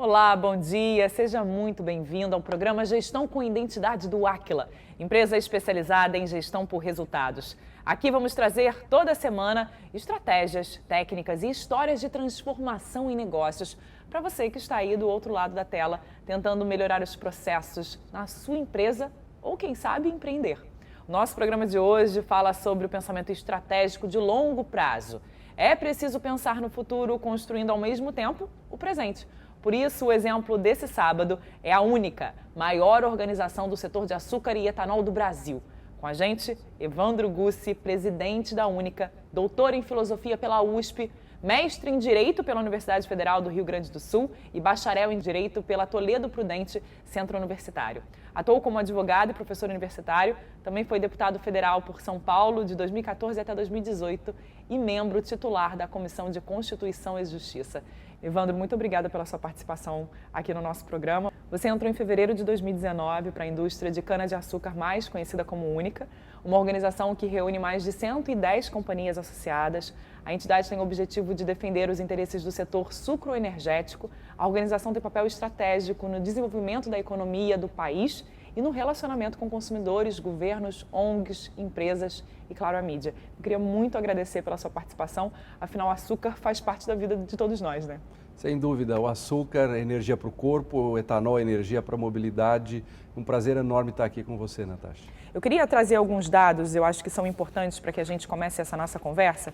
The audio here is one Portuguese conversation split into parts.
Olá, bom dia. Seja muito bem-vindo ao programa Gestão com Identidade do Aquila, empresa especializada em gestão por resultados. Aqui vamos trazer toda semana estratégias, técnicas e histórias de transformação em negócios para você que está aí do outro lado da tela, tentando melhorar os processos na sua empresa ou, quem sabe, empreender. O nosso programa de hoje fala sobre o pensamento estratégico de longo prazo. É preciso pensar no futuro, construindo ao mesmo tempo o presente. Por isso, o exemplo desse sábado é a Única, maior organização do setor de açúcar e etanol do Brasil. Com a gente, Evandro Gussi, presidente da Única, doutor em filosofia pela USP, mestre em Direito pela Universidade Federal do Rio Grande do Sul e bacharel em Direito pela Toledo Prudente Centro Universitário. Atuou como advogado e professor universitário, também foi deputado federal por São Paulo de 2014 até 2018 e membro titular da Comissão de Constituição e Justiça. Evandro, muito obrigada pela sua participação aqui no nosso programa. Você entrou em fevereiro de 2019 para a indústria de cana-de-açúcar mais conhecida como Única, uma organização que reúne mais de 110 companhias associadas. A entidade tem o objetivo de defender os interesses do setor sucroenergético. A organização tem papel estratégico no desenvolvimento da economia do país e no relacionamento com consumidores, governos, ONGs, empresas e, claro, a mídia. Eu queria muito agradecer pela sua participação, afinal, o açúcar faz parte da vida de todos nós, né? Sem dúvida, o açúcar é energia para o corpo, o etanol é energia para a mobilidade. Um prazer enorme estar aqui com você, Natasha. Eu queria trazer alguns dados, eu acho que são importantes para que a gente comece essa nossa conversa.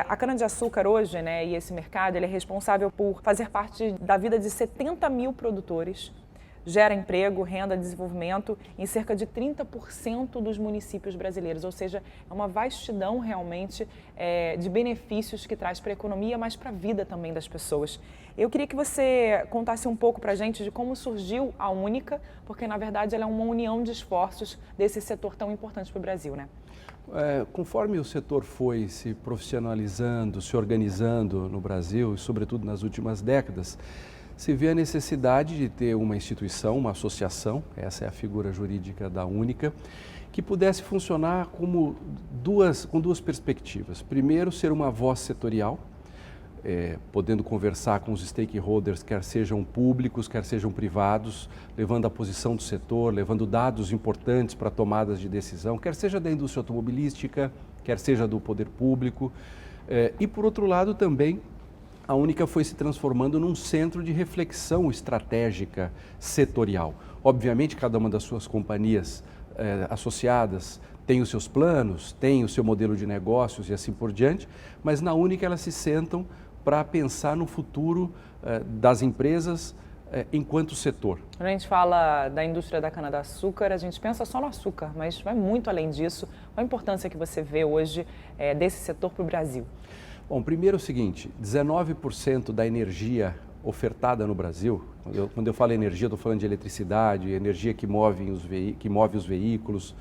A cana-de-açúcar hoje, né, e esse mercado, ele é responsável por fazer parte da vida de 70 mil produtores, gera emprego, renda, desenvolvimento em cerca de 30% dos municípios brasileiros, ou seja, é uma vastidão realmente de benefícios que traz para a economia, mas para a vida também das pessoas. Eu queria que você contasse um pouco para a gente de como surgiu a Única, porque na verdade ela é uma união de esforços desse setor tão importante para o Brasil, né? Conforme o setor foi se profissionalizando, se organizando no Brasil, e sobretudo nas últimas décadas, se vê a necessidade de ter uma instituição, uma associação, essa é a figura jurídica da Única, que pudesse funcionar com duas perspectivas. Primeiro, ser uma voz setorial, podendo conversar com os stakeholders, quer sejam públicos, quer sejam privados, levando a posição do setor, levando dados importantes para tomadas de decisão, quer seja da indústria automobilística, quer seja do poder público. E, por outro lado, também, a Única foi se transformando num centro de reflexão estratégica setorial. Obviamente, cada uma das suas companhias associadas tem os seus planos, tem o seu modelo de negócios e assim por diante, mas na Única elas se sentam para pensar no futuro das empresas enquanto setor. Quando a gente fala da indústria da cana-de-açúcar, a gente pensa só no açúcar, mas vai muito além disso. Qual a importância que você vê hoje desse setor para o Brasil? Bom, primeiro é o seguinte, 19% da energia ofertada no Brasil, quando eu falo energia, estou falando de eletricidade, energia que move os veículos,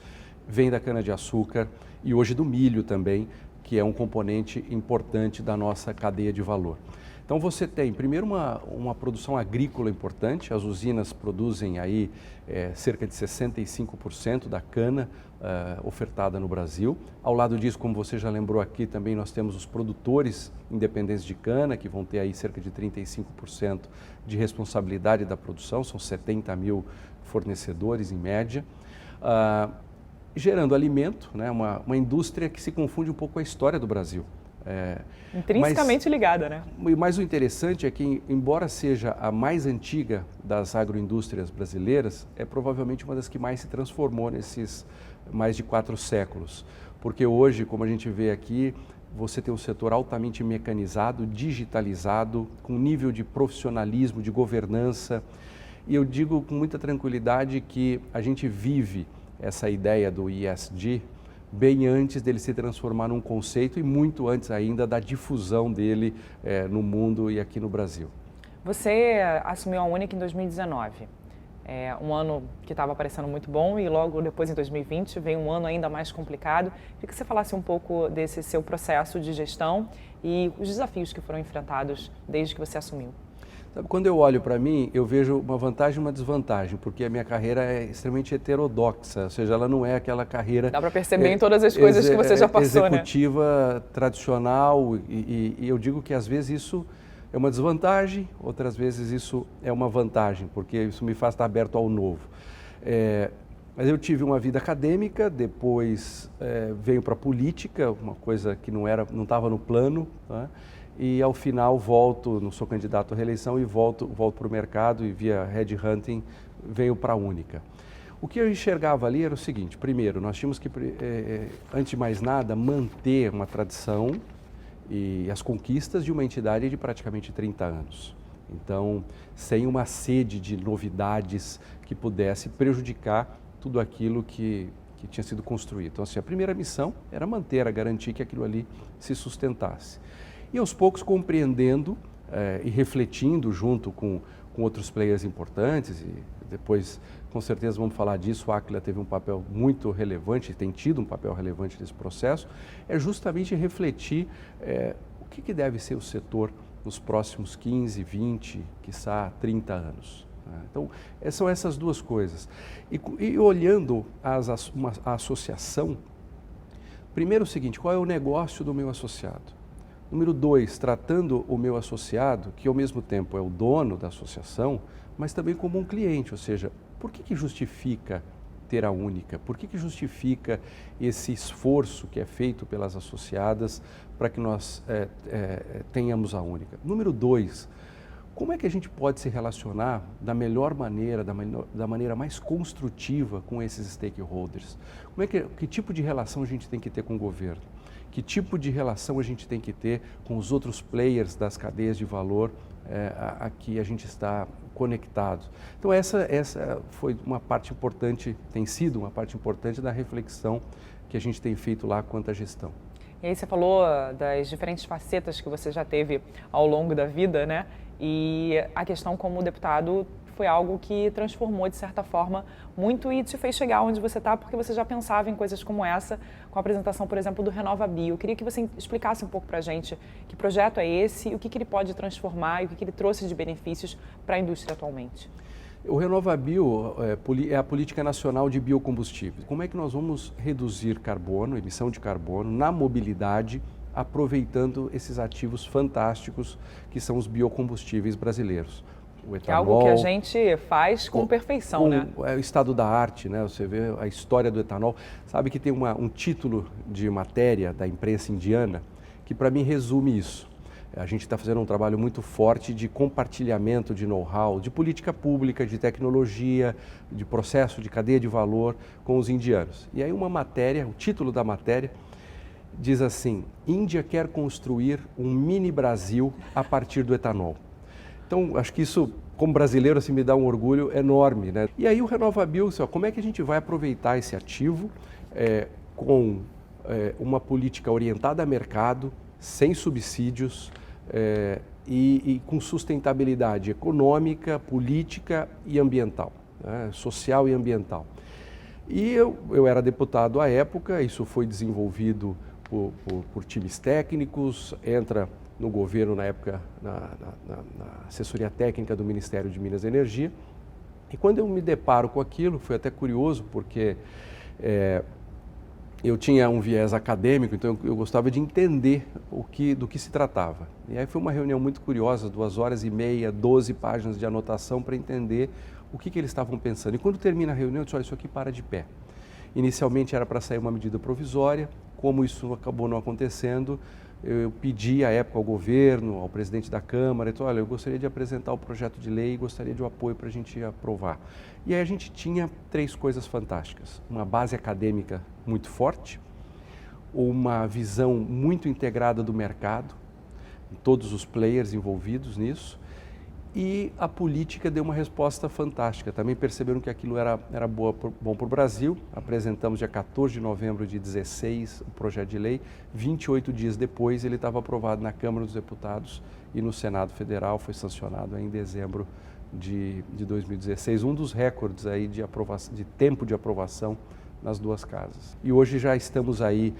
vem da cana-de-açúcar e hoje do milho também, que é um componente importante da nossa cadeia de valor. Então você tem, primeiro, uma produção agrícola importante, as usinas produzem aí cerca de 65% da cana ofertada no Brasil. Ao lado disso, como você já lembrou aqui, também nós temos os produtores independentes de cana, que vão ter aí cerca de 35% de responsabilidade da produção, são 70 mil fornecedores em média. Gerando alimento, né, uma indústria que se confunde um pouco com a história do Brasil. Intrinsecamente ligada, né? Mas o interessante é que, embora seja a mais antiga das agroindústrias brasileiras, é provavelmente uma das que mais se transformou nesses mais de 4 séculos. Porque hoje, como a gente vê aqui, você tem um setor altamente mecanizado, digitalizado, com nível de profissionalismo, de governança. E eu digo com muita tranquilidade que a gente vive essa ideia do ESG bem antes dele se transformar num conceito e muito antes ainda da difusão dele no mundo e aqui no Brasil. Você assumiu a Única em 2019, um ano que estava parecendo muito bom e logo depois, em 2020, veio um ano ainda mais complicado. Queria que você falasse um pouco desse seu processo de gestão e os desafios que foram enfrentados desde que você assumiu. Sabe, quando eu olho para mim, eu vejo uma vantagem e uma desvantagem, porque a minha carreira é extremamente heterodoxa, ou seja, ela não é aquela carreira... Dá para perceber em todas as coisas que você já passou, executiva, né? Tradicional, e eu digo que às vezes isso é uma desvantagem, outras vezes isso é uma vantagem, porque isso me faz estar aberto ao novo. Mas eu tive uma vida acadêmica, depois venho para a política, uma coisa que não estava no plano, tá? E ao final volto, não sou candidato à reeleição, e volto para o mercado e via headhunting venho para a Única. O que eu enxergava ali era o seguinte: primeiro, nós tínhamos que, antes de mais nada, manter uma tradição e as conquistas de uma entidade de praticamente 30 anos. Então, sem uma sede de novidades que pudesse prejudicar tudo aquilo que tinha sido construído. Então, assim, a primeira missão era garantir que aquilo ali se sustentasse. E aos poucos compreendendo e refletindo junto com outros players importantes, e depois com certeza vamos falar disso, a Aquila teve um papel muito relevante, tem tido um papel relevante nesse processo, é justamente refletir o que deve ser o setor nos próximos 15, 20, quiçá 30 anos. Então, são essas duas coisas. E olhando a associação, primeiro o seguinte: qual é o negócio do meu associado? Número 2, tratando o meu associado, que ao mesmo tempo é o dono da associação, mas também como um cliente, ou seja, por que justifica ter a Única? Por que justifica esse esforço que é feito pelas associadas para que nós tenhamos a Única? Número 2, como é que a gente pode se relacionar da melhor maneira, da maneira mais construtiva com esses stakeholders? Que tipo de relação a gente tem que ter com o governo? Que tipo de relação a gente tem que ter com os outros players das cadeias de valor a que a gente está conectado? Então essa foi uma parte importante, tem sido uma parte importante da reflexão que a gente tem feito lá quanto à gestão. E aí você falou das diferentes facetas que você já teve ao longo da vida, né? E a questão como deputado foi algo que transformou, de certa forma, muito e te fez chegar onde você está, porque você já pensava em coisas como essa, com a apresentação, por exemplo, do RenovaBio. Eu queria que você explicasse um pouco para a gente que projeto é esse, o que ele pode transformar e o que ele trouxe de benefícios para a indústria atualmente. O RenovaBio é a política nacional de biocombustíveis. Como é que nós vamos reduzir carbono, emissão de carbono, na mobilidade, aproveitando esses ativos fantásticos que são os biocombustíveis brasileiros? O etanol, é algo que a gente faz com perfeição, né? É o estado da arte, né? Você vê a história do etanol. Sabe que tem um título de matéria da imprensa indiana que para mim resume isso. A gente está fazendo um trabalho muito forte de compartilhamento de know-how, de política pública, de tecnologia, de processo de cadeia de valor com os indianos. E aí uma matéria, o título da matéria diz assim: Índia quer construir um mini Brasil a partir do etanol. Então, acho que isso, como brasileiro, assim, me dá um orgulho enorme, né? E aí o RenovaBio, como é que a gente vai aproveitar esse ativo com uma política orientada a mercado, sem subsídios e com sustentabilidade econômica, política e ambiental, né? Social e ambiental. E eu era deputado à época, isso foi desenvolvido por times técnicos, entra no governo, na época, na assessoria técnica do Ministério de Minas e Energia. E quando eu me deparo com aquilo, foi até curioso, porque eu tinha um viés acadêmico, então eu gostava de entender do que se tratava. E aí foi uma reunião muito curiosa, 2h30, 12 páginas de anotação para entender o que eles estavam pensando. E quando termina a reunião, eu disse: olha, isso aqui para de pé. Inicialmente era para sair uma medida provisória, como isso acabou não acontecendo, eu pedi à época ao governo, ao presidente da Câmara, então, olha, eu gostaria de apresentar o projeto de lei e gostaria de um apoio para a gente aprovar. E aí a gente tinha 3 coisas fantásticas: uma base acadêmica muito forte, uma visão muito integrada do mercado, todos os players envolvidos nisso, e a política deu uma resposta fantástica. Também perceberam que aquilo era bom para o Brasil. Apresentamos dia 14 de novembro de 2016 o projeto de lei. 28 dias depois ele estava aprovado na Câmara dos Deputados e no Senado Federal, foi sancionado em dezembro de 2016. Um dos recordes aí de tempo de aprovação nas 2 casas. E hoje já estamos aí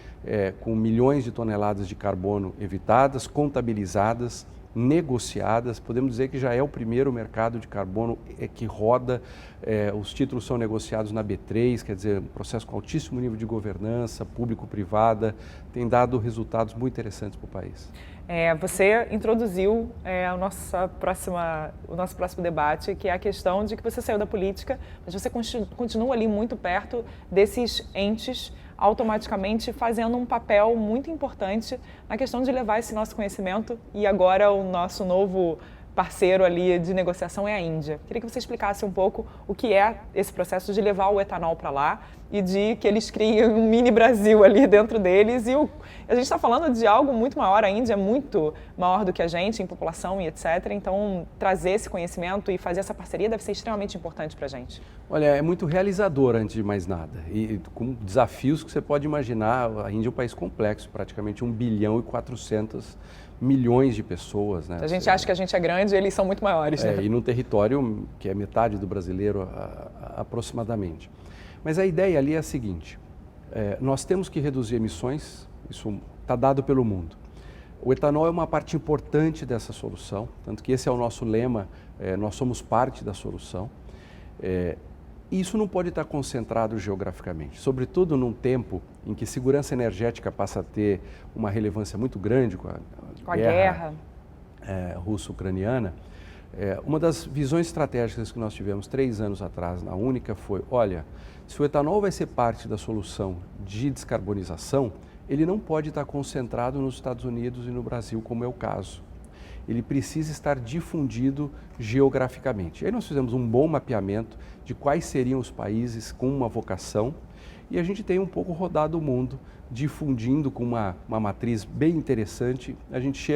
com milhões de toneladas de carbono evitadas, contabilizadas, negociadas. Podemos dizer que já é o primeiro mercado de carbono que roda, os títulos são negociados na B3, quer dizer, um processo com altíssimo nível de governança, público-privada, tem dado resultados muito interessantes para o país. Você introduziu o nosso próximo debate, que é a questão de que você saiu da política, mas você continua ali muito perto desses entes, automaticamente fazendo um papel muito importante na questão de levar esse nosso conhecimento, e agora o nosso novo parceiro ali de negociação é a Índia. Queria que você explicasse um pouco o que é esse processo de levar o etanol para lá e de que eles criem um mini Brasil ali dentro deles. A gente está falando de algo muito maior, a Índia é muito maior do que a gente em população e etc. Então, trazer esse conhecimento e fazer essa parceria deve ser extremamente importante para a gente. Olha, é muito realizador, antes de mais nada, e com desafios que você pode imaginar. A Índia é um país complexo, praticamente 1 bilhão e 400 milhões de pessoas. Né? A gente acha que a gente é grande e eles são muito maiores. Né? E num território que é metade do brasileiro aproximadamente. Mas a ideia ali é a seguinte, nós temos que reduzir emissões, isso está dado pelo mundo. O etanol é uma parte importante dessa solução, tanto que esse é o nosso lema, nós somos parte da solução. E isso não pode estar concentrado geograficamente, sobretudo num tempo em que segurança energética passa a ter uma relevância muito grande com a guerra russo-ucraniana. Uma das visões estratégicas que nós tivemos 3 anos atrás na Única foi, olha, se o etanol vai ser parte da solução de descarbonização, ele não pode estar concentrado nos Estados Unidos e no Brasil, como é o caso. Ele precisa estar difundido geograficamente. Aí nós fizemos um bom mapeamento de quais seriam os países com uma vocação e a gente tem um pouco rodado o mundo, difundindo com uma matriz bem interessante. A gente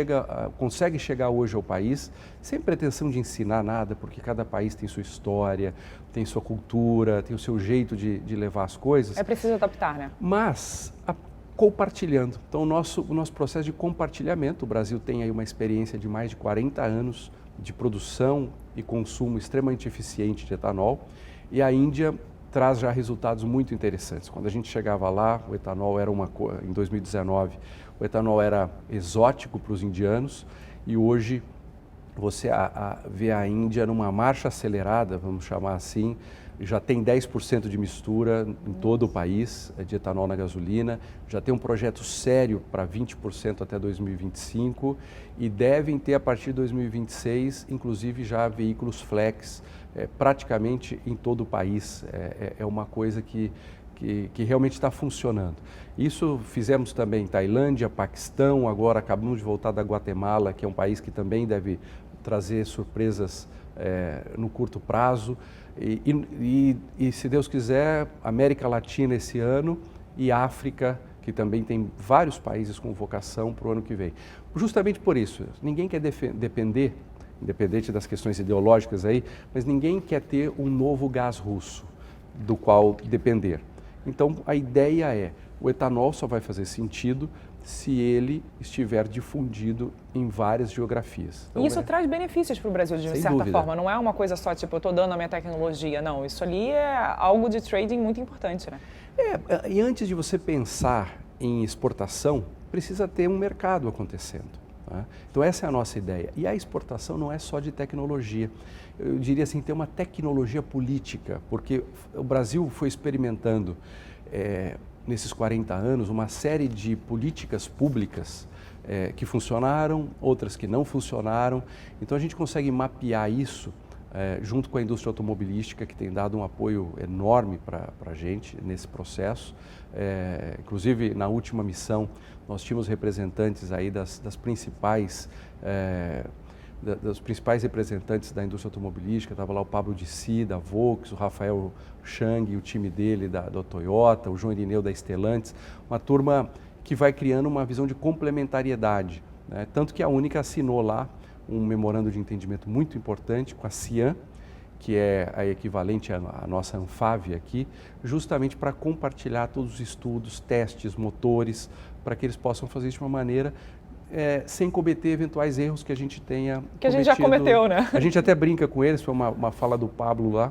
consegue chegar hoje ao país sem pretensão de ensinar nada, porque cada país tem sua história, tem sua cultura, tem o seu jeito de levar as coisas. É preciso adaptar, né? Mas compartilhando. Então, o nosso processo de compartilhamento, o Brasil tem aí uma experiência de mais de 40 anos de produção e consumo extremamente eficiente de etanol, e a Índia traz já resultados muito interessantes. Quando a gente chegava lá, o etanol era em 2019, o etanol era exótico para os indianos, e hoje você vê a Índia numa marcha acelerada, vamos chamar assim, já tem 10% de mistura em todo o país de etanol na gasolina, já tem um projeto sério para 20% até 2025 e devem ter a partir de 2026, inclusive já veículos flex praticamente em todo o país. É uma coisa que realmente está funcionando. Isso fizemos também em Tailândia, Paquistão, agora acabamos de voltar da Guatemala, que é um país que também deve trazer surpresas no curto prazo. E se Deus quiser, América Latina esse ano e África, que também tem vários países com vocação para o ano que vem. Justamente por isso, ninguém quer depender, independente das questões ideológicas aí, mas ninguém quer ter um novo gás russo do qual depender. Então a ideia é, o etanol só vai fazer sentido se ele estiver difundido em várias geografias. Então, e isso traz benefícios para o Brasil, de certa forma. Não é uma coisa só, tipo, eu estou dando a minha tecnologia. Não, isso ali é algo de trading muito importante, né? E antes de você pensar em exportação, precisa ter um mercado acontecendo. Tá? Então essa é a nossa ideia. E a exportação não é só de tecnologia. Eu diria assim, tem uma tecnologia política, porque o Brasil foi experimentando nesses 40 anos, uma série de políticas públicas que funcionaram, outras que não funcionaram. Então a gente consegue mapear isso junto com a indústria automobilística, que tem dado um apoio enorme para a gente nesse processo. Inclusive, na última missão, nós tínhamos representantes aí dos principais representantes da indústria automobilística. Estava lá o Pablo Dissi, da Volks, o Rafael Chang e o time dele da Toyota, o João Irineu da Stellantis, uma turma que vai criando uma visão de complementariedade, né? Tanto que a Única assinou lá um memorando de entendimento muito importante com a Cian, que é a equivalente à nossa Anfávia aqui, justamente para compartilhar todos os estudos, testes, motores, para que eles possam fazer isso de uma maneira sem cometer eventuais erros que a gente tenha cometido. A gente já cometeu, né? A gente até brinca com eles, foi uma fala do Pablo lá,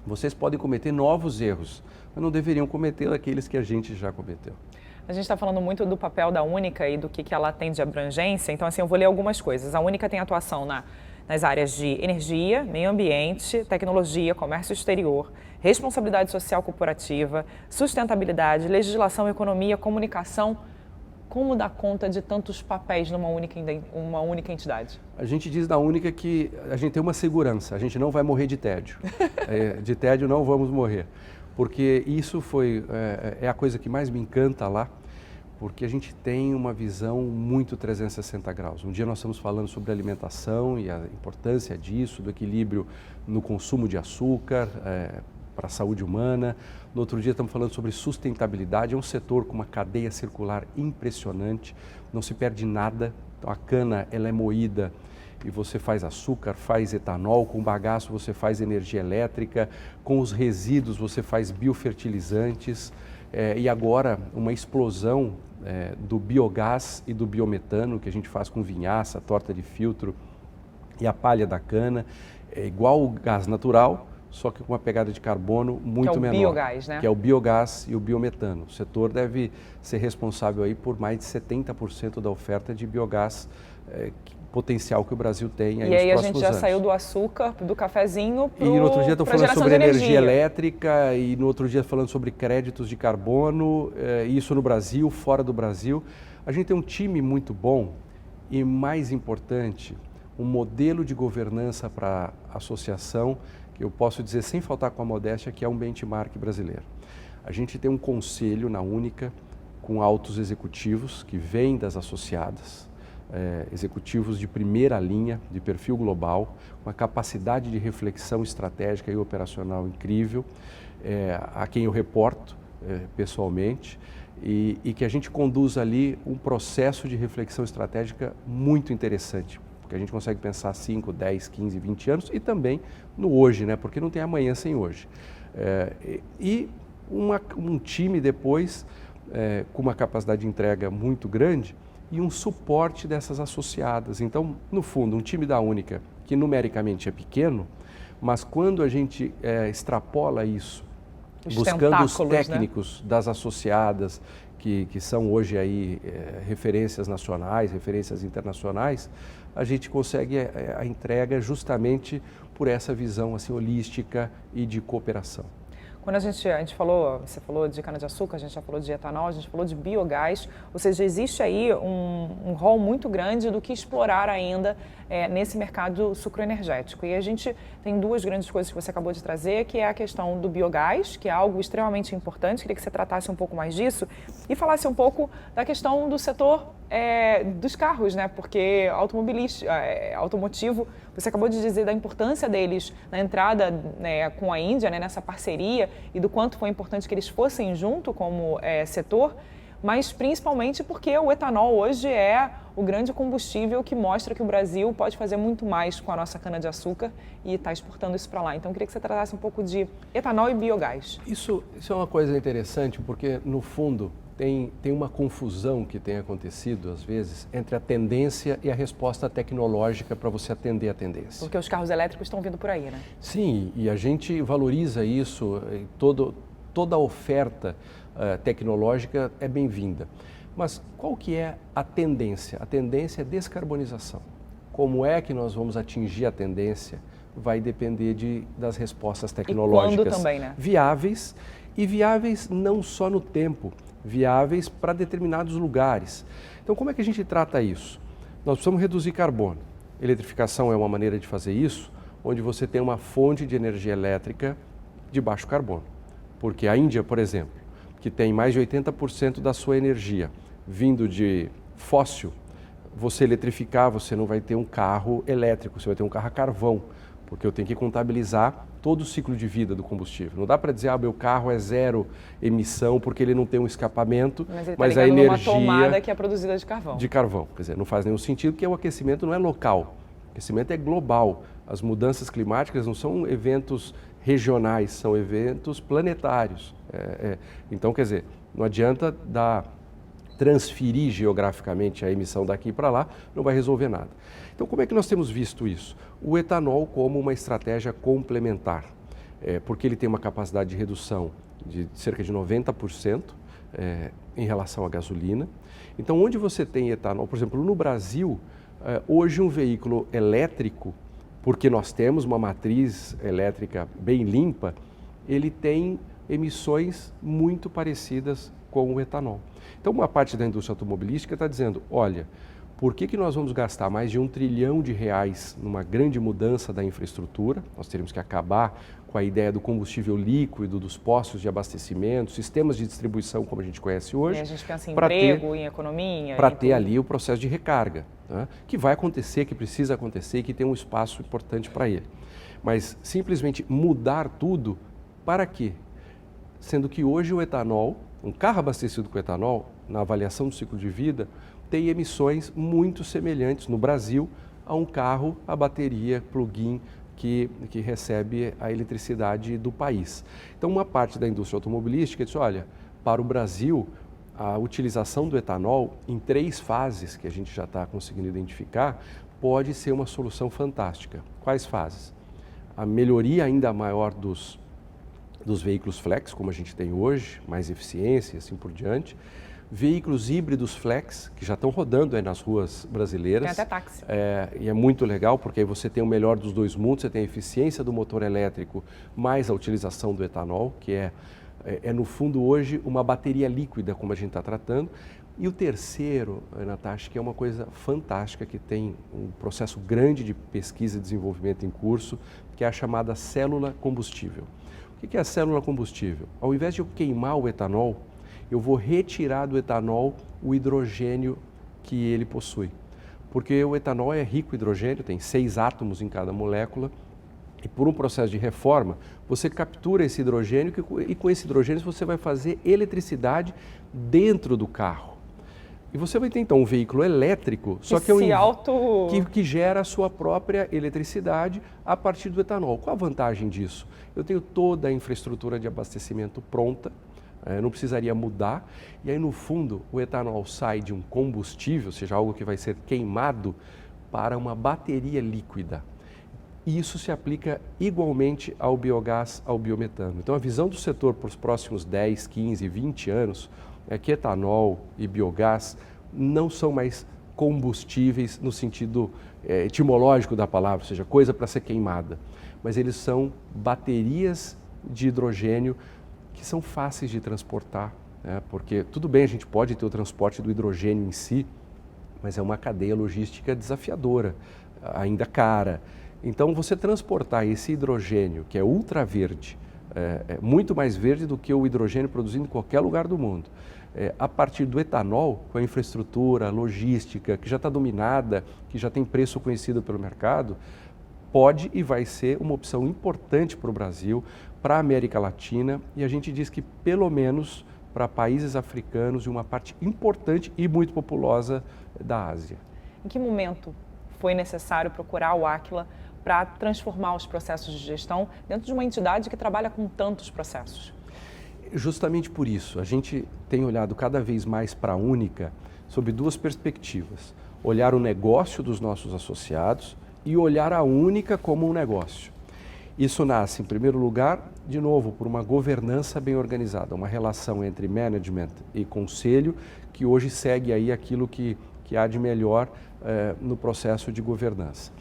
vocês podem cometer novos erros, mas não deveriam cometer aqueles que a gente já cometeu. A gente está falando muito do papel da Única e do que ela tem de abrangência, então assim, eu vou ler algumas coisas. A Única tem atuação nas áreas de energia, meio ambiente, tecnologia, comércio exterior, responsabilidade social corporativa, sustentabilidade, legislação, economia, comunicação. Como dar conta de tantos papéis numa única entidade? A gente diz na Única que a gente tem uma segurança, a gente não vai morrer de tédio. De tédio não vamos morrer, porque isso é a coisa que mais me encanta lá, porque a gente tem uma visão muito 360 graus. Um dia nós estamos falando sobre alimentação e a importância disso, do equilíbrio no consumo de açúcar, para a saúde humana. No outro dia estamos falando sobre sustentabilidade, é um setor com uma cadeia circular impressionante, não se perde nada. Então, a cana ela é moída e você faz açúcar, faz etanol, com bagaço você faz energia elétrica, com os resíduos você faz biofertilizantes e agora uma explosão do biogás e do biometano que a gente faz com vinhaça, torta de filtro e a palha da cana, é igual o gás natural, só que com uma pegada de carbono muito menor. Que é o biogás, né? Que é o biogás e o biometano. O setor deve ser responsável aí por mais de 70% da oferta de biogás potencial que o Brasil tem aí nos próximos anos. E aí a gente já saiu do açúcar, do cafezinho para E no outro dia estou falando sobre energia elétrica e no outro dia falando sobre créditos de carbono, isso no Brasil, fora do Brasil. A gente tem um time muito bom e, mais importante, um modelo de governança para a associação, que eu posso dizer sem faltar com a modéstia, que é um benchmark brasileiro. A gente tem um conselho na Única com altos executivos que vêm das associadas, executivos de primeira linha, de perfil global, uma capacidade de reflexão estratégica e operacional incrível, a quem eu reporto pessoalmente, e que a gente conduz ali um processo de reflexão estratégica muito interessante, porque a gente consegue pensar 5, 10, 15, 20 anos e também no hoje, né? Porque não tem amanhã sem hoje. Um time depois com uma capacidade de entrega muito grande e um suporte dessas associadas. Então, no fundo, um time da Única, que numericamente é pequeno, mas quando a gente extrapola isso, buscando os técnicos, né, das associadas, que são hoje aí referências nacionais, referências internacionais, a gente consegue a entrega justamente por essa visão assim, holística e de cooperação. Quando a gente falou, você falou de cana-de-açúcar, a gente já falou de etanol, a gente falou de biogás, ou seja, existe aí um rol muito grande do que explorar ainda nesse mercado sucroenergético. E a gente tem duas grandes coisas que você acabou de trazer, que é a questão do biogás, que é algo extremamente importante, queria que você tratasse um pouco mais disso, e falasse um pouco da questão do setor dos carros, né? Porque automotivo, você acabou de dizer da importância deles na entrada com a Índia, né, nessa parceria, e do quanto foi importante que eles fossem junto como setor, mas principalmente porque o etanol hoje é o grande combustível que mostra que o Brasil pode fazer muito mais com a nossa cana-de-açúcar e está exportando isso para lá. Então, eu queria que você tratasse um pouco de etanol e biogás. Isso é uma coisa interessante, porque, no fundo, tem uma confusão que tem acontecido, às vezes, entre a tendência e a resposta tecnológica para você atender a tendência. Porque os carros elétricos estão vindo por aí, né? Sim, e a gente valoriza isso, toda a oferta tecnológica é bem-vinda. Mas qual que é a tendência? A tendência é descarbonização. Como é que nós vamos atingir a tendência? Vai depender das respostas tecnológicas e quando também, né? Viáveis, e viáveis não só no tempo, viáveis para determinados lugares. Então, como é que a gente trata isso? Nós precisamos reduzir carbono. Eletrificação é uma maneira de fazer isso, onde você tem uma fonte de energia elétrica de baixo carbono. Porque a Índia, por exemplo, que tem mais de 80% da sua energia vindo de fóssil, você eletrificar, você não vai ter um carro elétrico, você vai ter um carro a carvão, porque eu tenho que contabilizar todo o ciclo de vida do combustível. Não dá para dizer, meu carro é zero emissão porque ele não tem um escapamento, mas a energia numa tomada que é produzida de carvão. De carvão, quer dizer, não faz nenhum sentido porque o aquecimento não é local, o aquecimento é global. As mudanças climáticas não são eventos regionais, são eventos planetários. Então, quer dizer, não adianta transferir geograficamente a emissão daqui para lá, não vai resolver nada. Então, como é que nós temos visto isso? O etanol como uma estratégia complementar, porque ele tem uma capacidade de redução de cerca de 90% em relação à gasolina. Então, onde você tem etanol, por exemplo, no Brasil, hoje um veículo elétrico, porque nós temos uma matriz elétrica bem limpa, ele tem emissões muito parecidas com o etanol. Então, uma parte da indústria automobilística está dizendo, olha, por que nós vamos gastar mais de R$1 trilhão numa grande mudança da infraestrutura? Nós teremos que acabar com a ideia do combustível líquido, dos postos de abastecimento, sistemas de distribuição como a gente conhece hoje. E a gente pensa em emprego, em economia. Para ter ali o processo de recarga, né? Que vai acontecer, que precisa acontecer e que tem um espaço importante para ele. Mas simplesmente mudar tudo, para quê? Sendo que hoje o etanol, um carro abastecido com etanol, na avaliação do ciclo de vida, tem emissões muito semelhantes no Brasil a um carro a bateria plug-in que recebe a eletricidade do país. Então, uma parte da indústria automobilística diz, olha, para o Brasil, a utilização do etanol em 3 fases, que a gente já está conseguindo identificar, pode ser uma solução fantástica. Quais fases? A melhoria ainda maior dos veículos flex, como a gente tem hoje, mais eficiência e assim por diante. Veículos híbridos flex, que já estão rodando aí nas ruas brasileiras. Tem até táxi. E é muito legal, porque aí você tem o melhor dos 2 mundos, você tem a eficiência do motor elétrico, mais a utilização do etanol, que é no fundo hoje uma bateria líquida, como a gente está tratando. E o terceiro, Natasha, que é uma coisa fantástica, que tem um processo grande de pesquisa e desenvolvimento em curso, que é a chamada célula combustível. O que é a célula combustível? Ao invés de eu queimar o etanol, eu vou retirar do etanol o hidrogênio que ele possui. Porque o etanol é rico em hidrogênio, tem 6 átomos em cada molécula, e por um processo de reforma, você captura esse hidrogênio e com esse hidrogênio você vai fazer eletricidade dentro do carro. E você vai ter então um veículo elétrico, só que que gera a sua própria eletricidade a partir do etanol. Qual a vantagem disso? Eu tenho toda a infraestrutura de abastecimento pronta, não precisaria mudar, e aí no fundo o etanol sai de um combustível, ou seja, algo que vai ser queimado, para uma bateria líquida. E isso se aplica igualmente ao biogás, ao biometano. Então a visão do setor para os próximos 10, 15, 20 anos é que etanol e biogás não são mais combustíveis no sentido etimológico da palavra, ou seja, coisa para ser queimada, mas eles são baterias de hidrogênio que são fáceis de transportar, né? Porque tudo bem, a gente pode ter o transporte do hidrogênio em si, mas é uma cadeia logística desafiadora, ainda cara. Então, você transportar esse hidrogênio, que é ultra verde, é muito mais verde do que o hidrogênio produzido em qualquer lugar do mundo, a partir do etanol, com a infraestrutura logística que já está dominada, que já tem preço conhecido pelo mercado, pode e vai ser uma opção importante para o Brasil, para a América Latina, e a gente diz que pelo menos para países africanos e uma parte importante e muito populosa da Ásia. Em que momento foi necessário procurar o Aquila para transformar os processos de gestão dentro de uma entidade que trabalha com tantos processos? Justamente por isso, a gente tem olhado cada vez mais para a Única sob 2 perspectivas. Olhar o negócio dos nossos associados e olhar a Única como um negócio. Isso nasce, em primeiro lugar, de novo, por uma governança bem organizada, uma relação entre management e conselho, que hoje segue aí aquilo que há de melhor no processo de governança.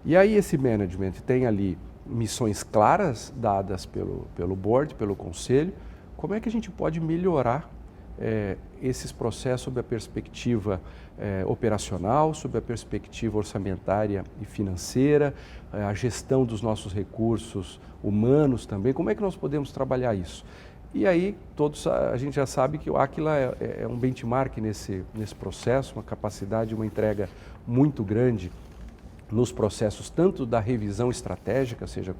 E aí esse management tem ali missões claras dadas pelo board, pelo conselho. Como é que a gente pode melhorar esses processos sob a perspectiva operacional, sob a perspectiva orçamentária e financeira, a gestão dos nossos recursos humanos também, como é que nós podemos trabalhar isso? E aí a gente já sabe que o Aquila é um benchmark nesse processo, uma capacidade, uma entrega muito grande nos processos, tanto da revisão estratégica, ou seja,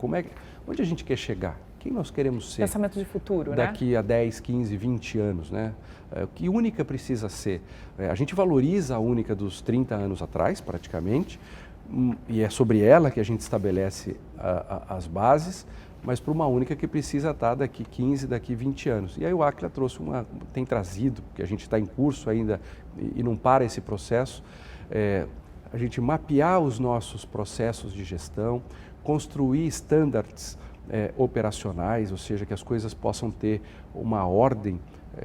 onde a gente quer chegar, quem nós queremos ser. Pensamento de futuro, daqui a 10, 15, 20 anos, né? O que Única precisa ser? A gente valoriza a Única dos 30 anos atrás, praticamente, e é sobre ela que a gente estabelece as bases, mas para uma Única que precisa estar daqui 15, daqui 20 anos. E aí o Aquila tem trazido, porque a gente está em curso ainda e não para esse processo, a gente mapear os nossos processos de gestão, construir standards operacionais, ou seja, que as coisas possam ter uma ordem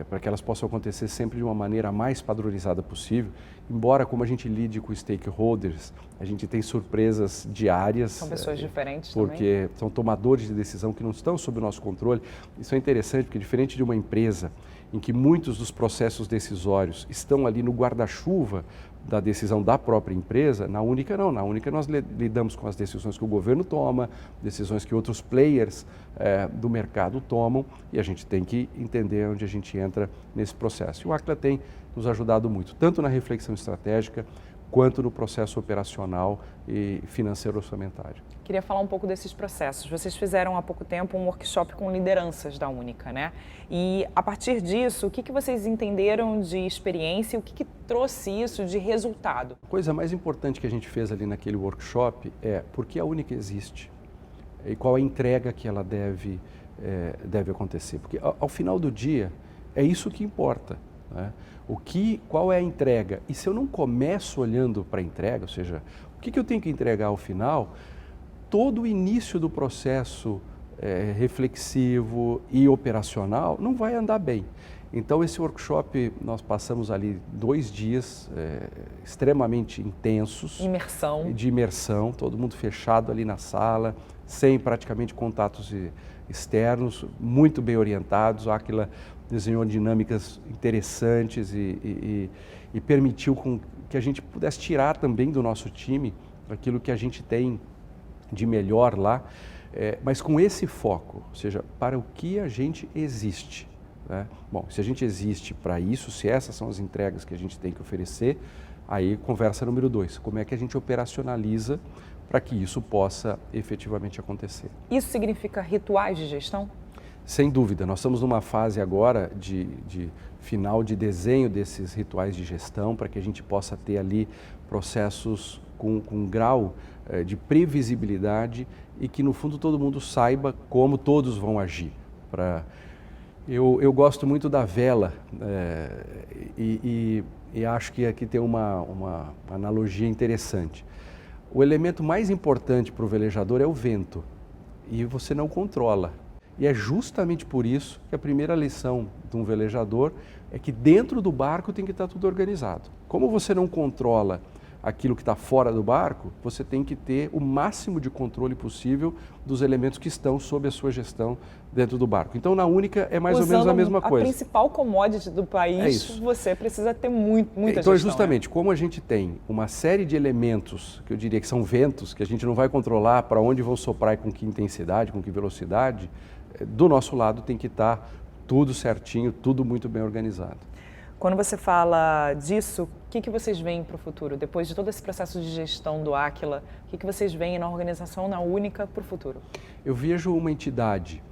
para que elas possam acontecer sempre de uma maneira mais padronizada possível. Embora, como a gente lide com stakeholders, a gente tem surpresas diárias. São pessoas diferentes porque também. são tomadores de decisão que não estão sob o nosso controle. Isso é interessante, porque diferente de uma empresa em que muitos dos processos decisórios estão ali no guarda-chuva da decisão da própria empresa, na Única não. Na Única nós lidamos com as decisões que o governo toma, decisões que outros players do mercado tomam, e a gente tem que entender onde a gente entra nesse processo. E o Aquila tem nos ajudado muito, tanto na reflexão estratégica, quanto no processo operacional e financeiro orçamentário. Queria falar um pouco desses processos. Vocês fizeram há pouco tempo um workshop com lideranças da Única, né? E a partir disso, o que vocês entenderam de experiência e o que trouxe isso de resultado? A coisa mais importante que a gente fez ali naquele workshop é por que a Única existe e qual a entrega que ela deve acontecer. Porque ao final do dia, é isso que importa, né? Qual é a entrega? E se eu não começo olhando para a entrega, ou seja, o que eu tenho que entregar ao final, todo o início do processo reflexivo e operacional não vai andar bem. Então, esse workshop, nós passamos ali 2 dias extremamente intensos. De imersão, todo mundo fechado ali na sala, sem praticamente contatos externos, muito bem orientados. A Aquila desenhou dinâmicas interessantes e permitiu que a gente pudesse tirar também do nosso time aquilo que a gente tem de melhor lá, mas com esse foco, ou seja, para o que a gente existe, né? Bom, se a gente existe para isso, se essas são as entregas que a gente tem que oferecer, aí conversa número 2, como é que a gente operacionaliza para que isso possa efetivamente acontecer. Isso significa rituais de gestão? Sem dúvida, nós estamos numa fase agora de final de desenho desses rituais de gestão para que a gente possa ter ali processos com um grau de previsibilidade e que no fundo todo mundo saiba como todos vão agir. Eu gosto muito da vela e acho que aqui tem uma analogia interessante. O elemento mais importante para o velejador é o vento e você não controla. E é justamente por isso que a primeira lição de um velejador é que dentro do barco tem que estar tudo organizado. Como você não controla aquilo que está fora do barco, você tem que ter o máximo de controle possível dos elementos que estão sob a sua gestão dentro do barco. Então, na Única é mais ou menos a mesma coisa. A principal commodity do país, você precisa ter muita gestão. Então, justamente, como a gente tem uma série de elementos, que eu diria que são ventos, que a gente não vai controlar para onde vão soprar e com que intensidade, com que velocidade, do nosso lado tem que estar tudo certinho, tudo muito bem organizado. Quando você fala disso, o que vocês veem para o futuro? Depois de todo esse processo de gestão do Aquila, o que vocês veem na organização, na Única, para o futuro? Eu vejo uma entidade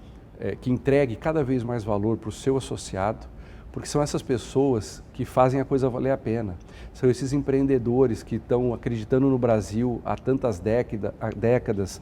que entregue cada vez mais valor para o seu associado, porque são essas pessoas que fazem a coisa valer a pena. São esses empreendedores que estão acreditando no Brasil há tantas décadas,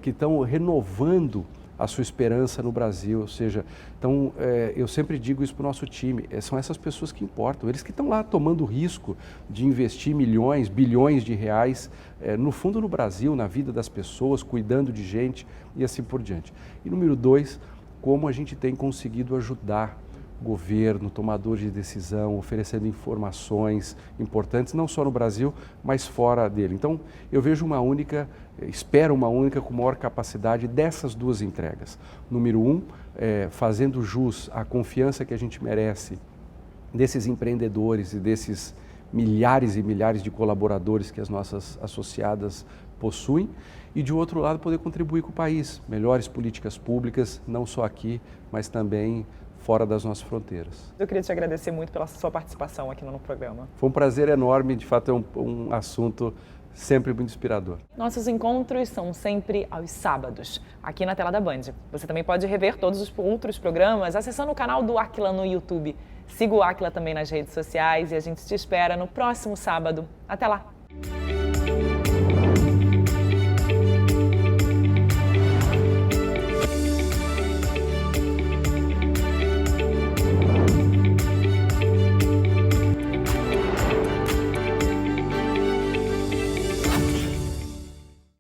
que estão renovando a sua esperança no Brasil, ou seja, então eu sempre digo isso para o nosso time, são essas pessoas que importam, eles que estão lá tomando o risco de investir milhões, bilhões de reais, no fundo no Brasil, na vida das pessoas, cuidando de gente e assim por diante. E número 2, como a gente tem conseguido ajudar o governo, tomador de decisão, oferecendo informações importantes, não só no Brasil, mas fora dele. Então, eu vejo espero uma Única com maior capacidade dessas 2 entregas. Número 1, fazendo jus à confiança que a gente merece desses empreendedores e desses milhares e milhares de colaboradores que as nossas associadas possuem, e de outro lado poder contribuir com o país, melhores políticas públicas, não só aqui, mas também fora das nossas fronteiras. Eu queria te agradecer muito pela sua participação aqui no programa. Foi um prazer enorme, de fato é um assunto sempre muito inspirador. Nossos encontros são sempre aos sábados, aqui na tela da Band. Você também pode rever todos os outros programas acessando o canal do Aquila no YouTube. Siga o Aquila também nas redes sociais e a gente te espera no próximo sábado. Até lá!